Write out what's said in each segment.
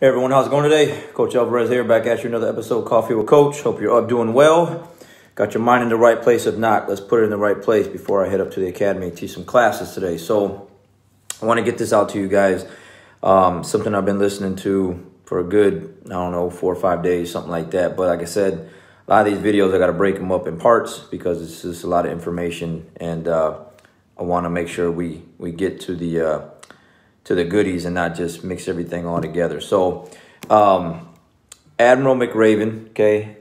Hey everyone, how's it going today? Coach Alvarez here, back at you another episode of Coffee with Coach. Hope you're up doing well. Got your mind in the right place. If not, let's put it in the right place before I head up to the academy and teach some classes today. So I want to get this out to you guys. Something I've been listening to for a good, 4 or 5 days, something like that. But like I said, a lot of these videos, I got to break them up in parts because it's just a lot of information. And I want to make sure we get to the goodies and not just mix everything all together. So Admiral McRaven, okay,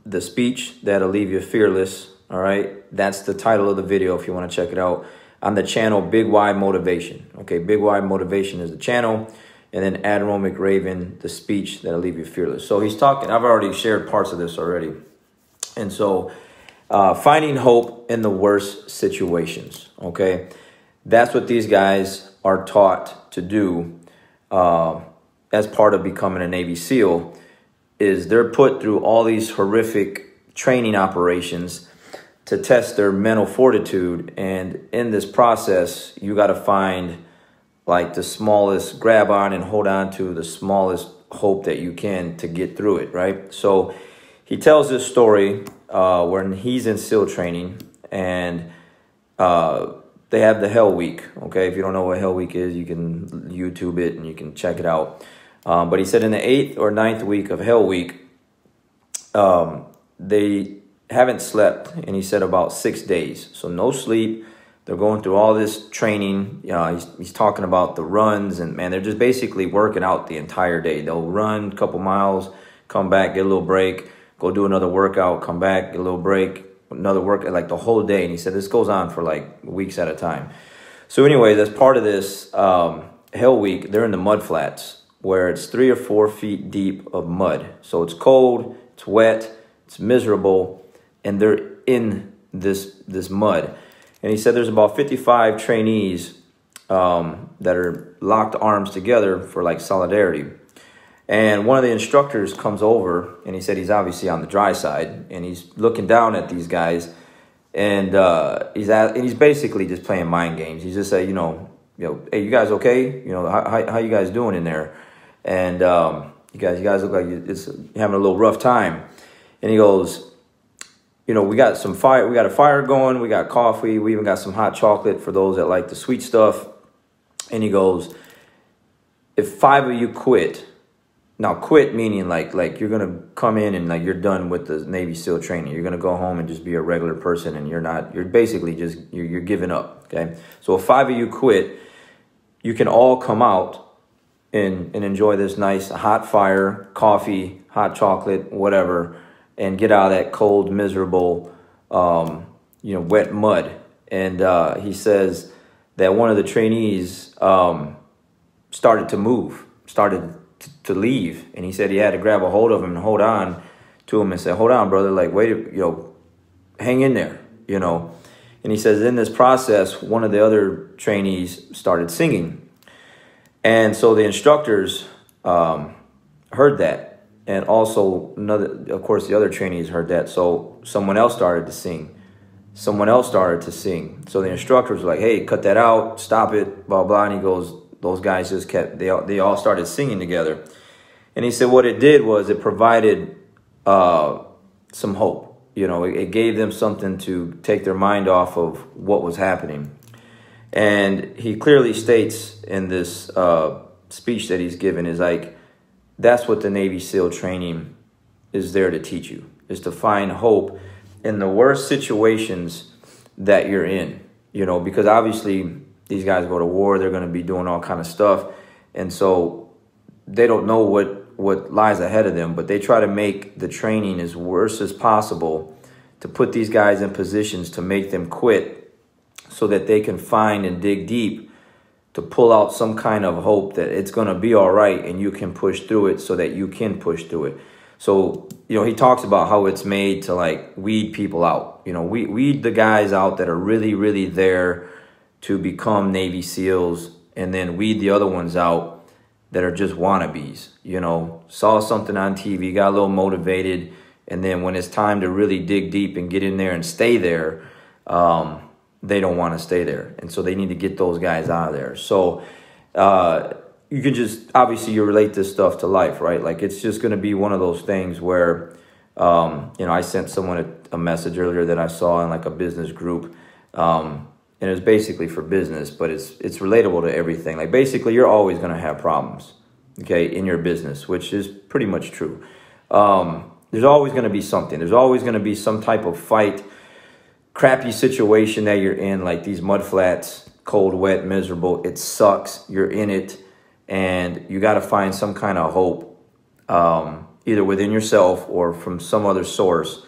the speech that'll leave you fearless, all right, that's the title of the video if you want to check it out on the channel Big Y Motivation. Okay, Big Y Motivation is the channel, and then Admiral McRaven, the speech that'll leave you fearless. So he's talking, I've already shared parts of this already, and so finding hope in the worst situations, okay, that's what these guys are taught to do as part of becoming a Navy SEAL. Is they're put through all these horrific training operations to test their mental fortitude, and in this process you got to find like the smallest, grab on and hold on to the smallest hope that you can to get through it, right? So he tells this story when he's in SEAL training, and they have the Hell Week, okay? If you don't know what Hell Week is, you can YouTube it and you can check it out. But he said in the 8th or 9th week of Hell Week, they haven't slept, and he said about 6 days. So no sleep. They're going through all this training. He's talking about the runs, and man, they're just basically working out the entire day. They'll run a couple miles, come back, get a little break, go do another workout, come back, get a little break, another work, like the whole day. And he said this goes on for like weeks at a time. So anyways, as part of this Hell Week, they're in the mud flats where it's 3 or 4 feet deep of mud. So it's cold, it's wet, it's miserable, and they're in this mud. And he said there's about 55 trainees that are locked arms together for like solidarity. And one of the instructors comes over, and he said he's obviously on the dry side, and he's looking down at these guys, and he's basically just playing mind games. He's just saying, hey, you guys okay? How you guys doing in there? And you guys look like you're having a little rough time. And he goes, we got some fire, we got a fire going, we got coffee, we even got some hot chocolate for those that like the sweet stuff. And he goes, if 5 of you quit. Now, quit meaning like you're going to come in and like you're done with the Navy SEAL training. You're going to go home and just be a regular person, and you're basically just, you're giving up, okay? So if 5 of you quit, you can all come out and enjoy this nice hot fire, coffee, hot chocolate, whatever, and get out of that cold, miserable, wet mud. And he says that one of the trainees started to move, started to leave, and he said he had to grab a hold of him and hold on to him and say, hold on, brother, like, wait, hang in there, And he says in this process, one of the other trainees started singing. And so the instructors heard that, and also of course the other trainees heard that. So someone else started to sing. Someone else started to sing. So the instructors were like, hey, cut that out, stop it, blah, blah. And he goes, those guys just kept, they all started singing together. And he said what it did was it provided some hope. It gave them something to take their mind off of what was happening. And he clearly states in this speech that he's given is like, that's what the Navy SEAL training is there to teach you, is to find hope in the worst situations that you're in, because obviously these guys go to war, they're going to be doing all kind of stuff. And so they don't know what lies ahead of them, but they try to make the training as worse as possible to put these guys in positions to make them quit so that they can find and dig deep to pull out some kind of hope that it's going to be all right and you can push through it so that you can push through it. So, he talks about how it's made to like weed people out, weed the guys out that are really, really there to become Navy SEALs, and then weed the other ones out that are just wannabes, saw something on TV, got a little motivated, and then when it's time to really dig deep and get in there and stay there, they don't want to stay there. And so they need to get those guys out of there. So you can just, obviously you relate this stuff to life, right? Like it's just going to be one of those things where, you know, I sent someone a message earlier that I saw in like a business group. And it's basically for business, but it's relatable to everything. Like basically you're always going to have problems, okay, in your business, which is pretty much true. There's always going to be something. There's always going to be some type of fight, crappy situation that you're in, like these mud flats, cold, wet, miserable. It sucks. You're in it, and you got to find some kind of hope, either within yourself or from some other source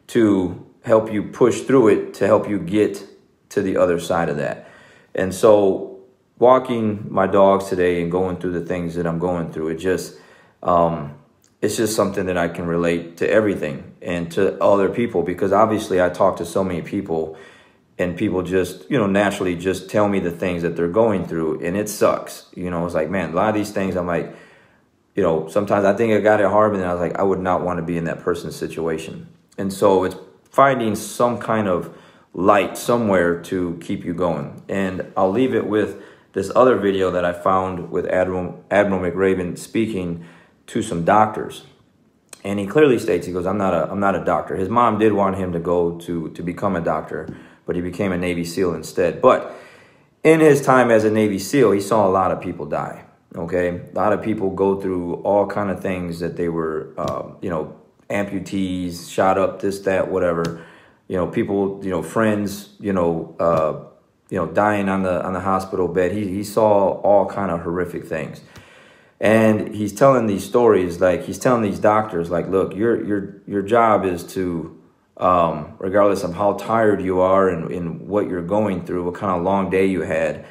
to help you push through it, to help you get to the other side of that. And so walking my dogs today and going through the things that I'm going through, it's just something that I can relate to everything and to other people, because obviously I talk to so many people and people just, you know, naturally just tell me the things that they're going through, and it sucks. You know, it's like, man, a lot of these things I'm like, you know, sometimes I think I got it hard, but then I was like, I would not want to be in that person's situation. And so it's finding some kind of light somewhere to keep you going. And I'll leave it with this other video that I found with Admiral McRaven speaking to some doctors. And he clearly states, he goes, I'm not a doctor. His mom did want him to go to become a doctor, but he became a Navy SEAL instead. But in his time as a Navy SEAL, he saw a lot of people die. Okay, a lot of people go through all kind of things that they were, you know, amputees, shot up, this, that, whatever. You know, people, you know, friends, you know, dying on the hospital bed. He saw all kind of horrific things, and he's telling these stories. Like he's telling these doctors, like, look, your job is to, regardless of how tired you are and what you're going through, what kind of long day you had,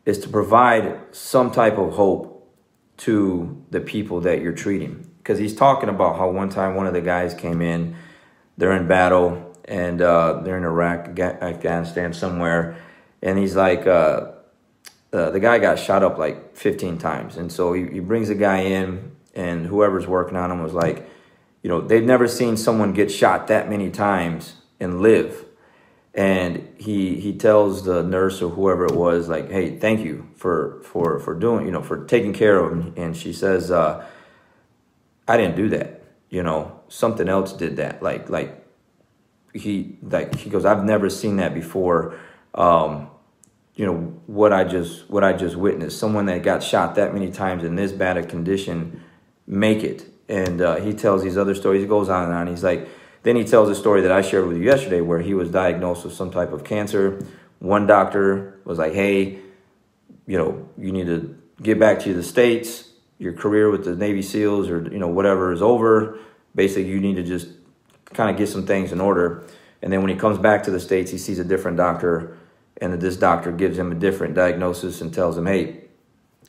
is to provide some type of hope to the people that you're treating. Because he's talking about how one time one of the guys came in, they're in battle. And they're in Iraq, Afghanistan, somewhere. And he's like, the guy got shot up like 15 times. And so he brings the guy in, and whoever's working on him was like, you know, they've never seen someone get shot that many times and live. And he tells the nurse or whoever it was, like, hey, thank you for doing, you know, for taking care of him. And she says, I didn't do that. You know, something else did that. He goes, I've never seen that before. You know, what I just witnessed, someone that got shot that many times in this bad a condition make it. And he tells these other stories. He goes on and on. He's like, then he tells a story that I shared with you yesterday where he was diagnosed with some type of cancer. One doctor was like, hey, you know, you need to get back to the States. Your career with the Navy SEALs or, you know, whatever is over. Basically, you need to just kind of get some things in order. And then when he comes back to the States, he sees a different doctor, and this doctor gives him a different diagnosis and tells him, hey,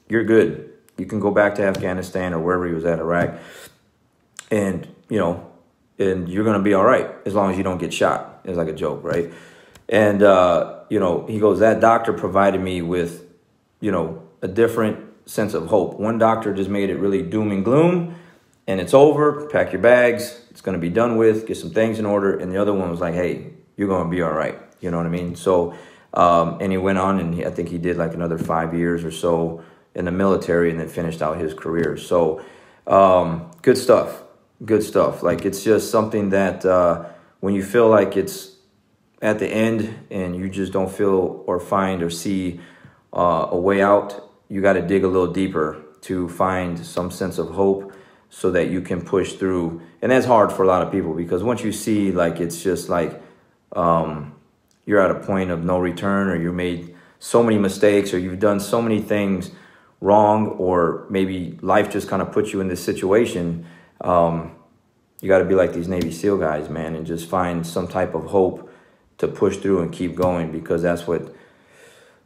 you're good. You can go back to Afghanistan or wherever he was at, Iraq, and, you know, and you're going to be all right as long as you don't get shot. It's like a joke, right? And, you know, he goes, that doctor provided me with, you know, a different sense of hope. One doctor just made it really doom and gloom, and it's over, pack your bags, it's going to be done with, get some things in order. And the other one was like, hey, you're going to be all right. You know what I mean? So, and he went on, and I think he did like another 5 years or so in the military, and then finished out his career. So, good stuff. Good stuff. Like, it's just something that when you feel like it's at the end and you just don't feel or find or see a way out, you got to dig a little deeper to find some sense of hope so that you can push through. And that's hard for a lot of people, because once you see, like, it's just like you're at a point of no return, or you made so many mistakes, or you've done so many things wrong, or maybe life just kind of puts you in this situation. You got to be like these Navy SEAL guys, man, and just find some type of hope to push through and keep going, because that's what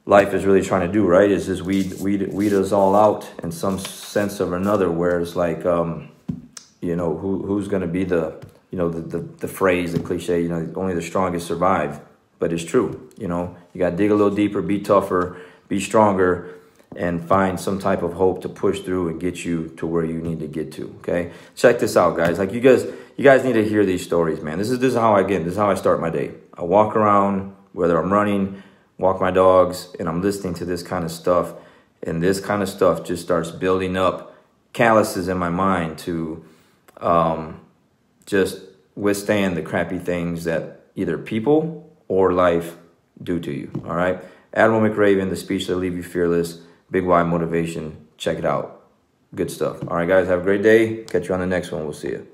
life is really trying to do, right? Is just weed us all out in some sense or another, where it's like, you know, who's going to be the, you know, the phrase, the cliche, you know, only the strongest survive. But it's true. You know, you got to dig a little deeper, be tougher, be stronger, and find some type of hope to push through and get you to where you need to get to. Okay, check this out, guys. Like, you guys need to hear these stories, man. This is how I start my day. I walk around, whether I'm running, walk my dogs, and I'm listening to this kind of stuff, And this kind of stuff just starts building up calluses in my mind to just withstand the crappy things that either people or life do to you. All right. Admiral McRaven, the speech that'll leave you fearless. Big Y motivation. Check it out. Good stuff. All right, guys. Have a great day. Catch you on the next one. We'll see you.